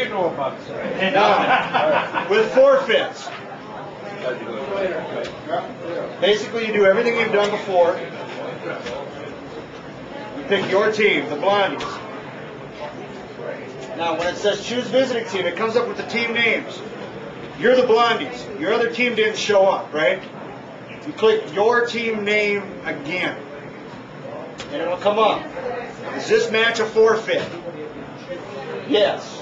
you know about it? Now, with forfeits, basically you do everything you've done before. You pick your team, the Blondies. Now, when it says choose visiting team, it comes up with the team names. You're the Blondies. Your other team didn't show up, right? You click your team name again, and it'll come up. Is this match a forfeit? Yes.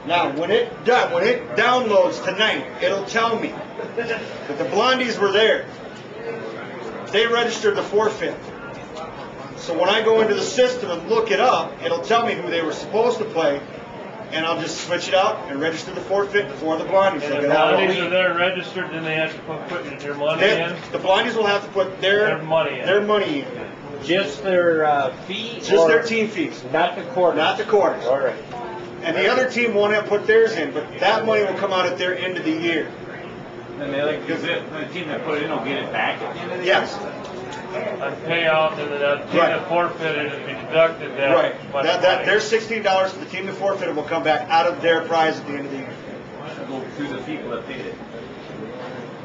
Now, when it downloads tonight, it'll tell me that the Blondies were there. They registered the forfeit. So when I go into the system and look it up, it'll tell me who they were supposed to play, and I'll just switch it out and register the forfeit for the Blondies. And the Blondies are there registered, then they have to put their money in? The Blondies will have to put their money in. Just their fee? Just their team fees. Not the quarters? Not the quarters. All right. And the other team won't have to put theirs in, but that money will come out at their end of the year. And the team that put it in will get it back at the end of the year? Yes. On payout, and then that team that forfeited will be deducted that. Right. Their $16 for the team that forfeited will come back out of their prize at the end of the year. Go through the people that paid it.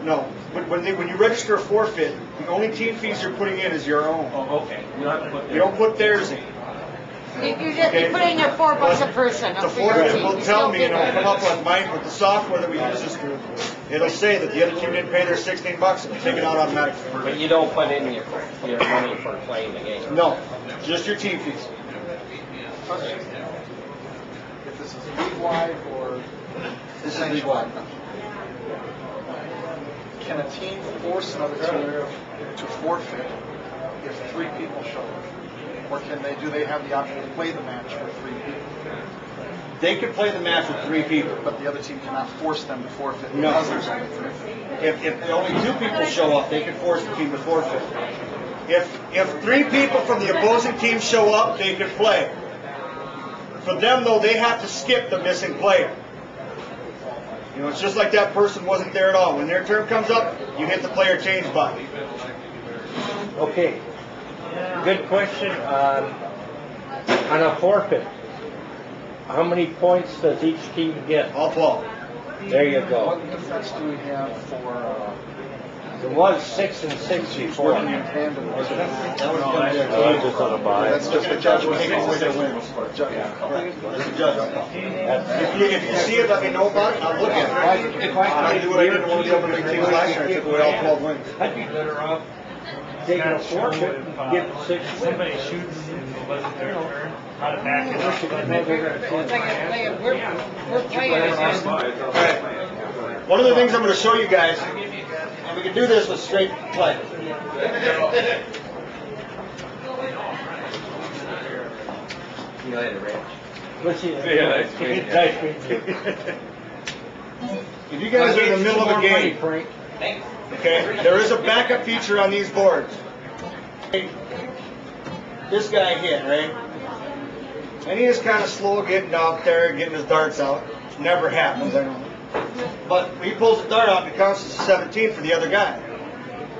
No. When you register a forfeit, the only team fees you're putting in is your own. Oh, okay. You don't have to put theirs. You don't put theirs in. You put in your $4 a person. The forfeit will tell me, and it'll come up with the software that we use this through. It'll say that the other team didn't pay their $16 and take it out automatically. But you don't put in your money for playing the game? No, just your team fees. If this is league-wide or this is league-wide. Can a team force another team to forfeit if 3 people show up? Or do they have the option to play the match for 3 people? They can play the match with 3 people. But the other team cannot force them to forfeit No. because there's only 3. If only 2 people show up, they can force the team to forfeit. If 3 people from the opposing team show up, they can play. For them, though, they have to skip the missing player. You know, it's just like that person wasn't there at all. When their turn comes up, you hit the player change button. Okay. Good question. On a forfeit, how many points does each team get? All 12. There you go. What difference do we have for... It was 6 and 6 before. working in tandem? That was just on a buy. That's just the judge Take away their wins. That's the judge. If you see it, let me know about it. I'll look at it. I do what I did in one of the other big teams last year. I took away all 12 wins. I'd be better off taking a forfeit and getting 6 wins. Somebody shoots and it wasn't their turn, how to back it up. We're players. Alright. One of the things I'm going to show you guys, and we can do this with straight play. See you later, Rich. Let's see. Yeah, nice to meet you. Nice to meet you. If you guys are in the middle of a game, Frank. okay, there is a backup feature on these boards. This guy hit, right? And he is kind of slow getting out there, getting his darts out. Never happens, I know. But he pulls the dart out and it counts as a 17 for the other guy.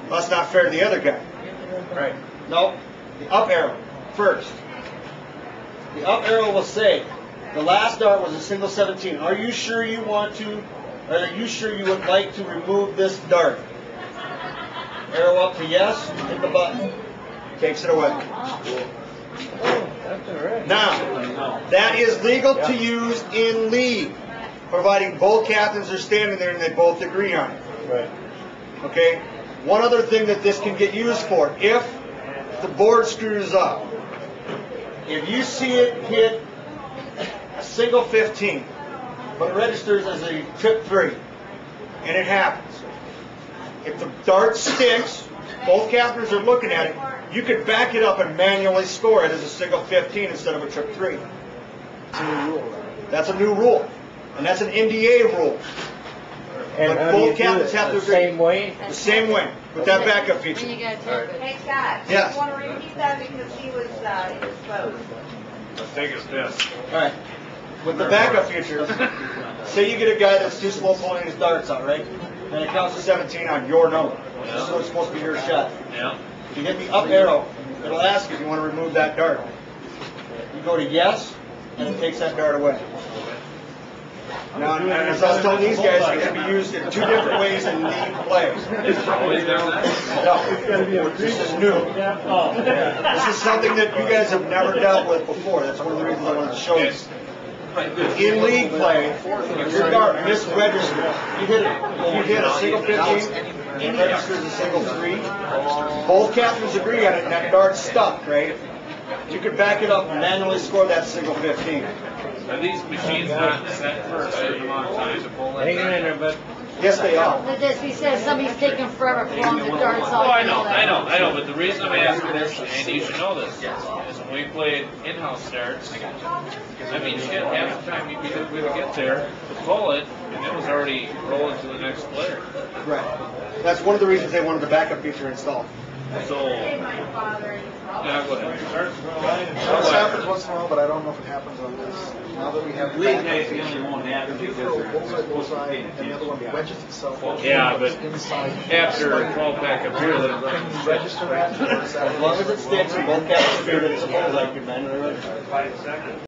Well, that's not fair to the other guy. Right. No, the up arrow first. The up arrow will say, the last dart was a single 17. Are you sure you want to, or are you sure you would like to remove this dart? Arrow up to yes, hit the button. Takes it away. Now, that is legal to use in league, providing both captains are standing there and they both agree on it. Right. Okay? One other thing that this can get used for, if the board screws up, if you see it hit a single 15, but it registers as a trip 3, and it happens. If the dart sticks, both captains are looking at it, you could back it up and manually score it as a single 15 instead of a trip 3. That's a new rule. And that's an NDA rule. And but both captains have to agree. Same way? The same way, with that backup feature. Hey Scott, Yes. you want to repeat that because he was indisposed. Let's take a step. All right. With the backup feature, say you get a guy that's too slow pulling his darts out, right? And it counts to 17 on your number. This is what's supposed to be your shot. Yeah. If you hit the up arrow, it'll ask if you want to remove that dart. You go to yes, and it takes that dart away. Now, as I was telling these guys, it can be used in 2 different ways in league play. No, this is new. This is something that you guys have never dealt with before. That's one of the reasons I wanted to show you. In league play, if your dart misregisters, you hit a single 15, and it registers a single 3. Both captains agree on it, and that dart's stuck, right? You can back it up and manually score that single 15. Are these machines not set for a certain amount of time to pull that? Hang in there, but yes, they are. But this, he says somebody's taking forever pulling the darts Oh, off. I know, but the reason I'm asking this, and you should know this, is when we played in-house starts, I mean, shit, half the time you'd be able to get there, to pull it, and it was already rolling to the next player. Right. That's one of the reasons they wanted the backup feature installed. So, yeah, go ahead. This happens once in a while, but I don't know if it happens on this. Now that we have the League backup days feature, usually won't happen if you because throw they're bullseye, and the other one wedges itself. Yeah, but inside. after 12 backup here, then Can you register that? Or is that- As long as it sticks and both captains agree that it's full, I can manually register.